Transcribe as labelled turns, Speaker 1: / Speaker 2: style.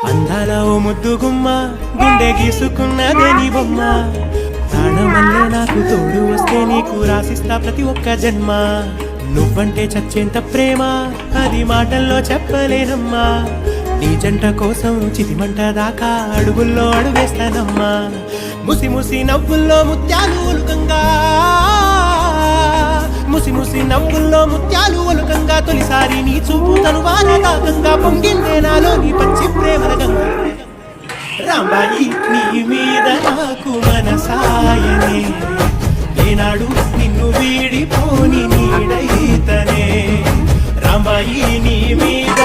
Speaker 1: అందాల ఓ ముద్దు గుమ్మ గుండె గీసుకున్నదే నీ బొమ్మ ప్రాణమల్లే నాకు తోడు వస్తే నీకు రాసిస్తా ప్రతి ఒక్క జన్మ నువ్వంటే చచ్చేంత ప్రేమ అది మాటల్లో చెప్పలేనమ్మా నీ జంట కోసం చితిమంట దాకా అడుగుల్లో అడుగేస్తానమ్మా ముసి ముసి నవ్వుల్లో ముత్యాలు ఒలుకంగా ముసి ముసి నవ్వుల్లో ముత్యాలు ఒలుకంగా తొలిసారి నీ చూపు తనువాన దాకంగా పొంగిందే నాలో నీ పచ్చి ప్రేమల గంగా రాంబాయి నీ మీద నాకు మనసాయనే ఏనాడు నిన్ను వీడిపోని నీడైతనే రాంబాయి నీ మీద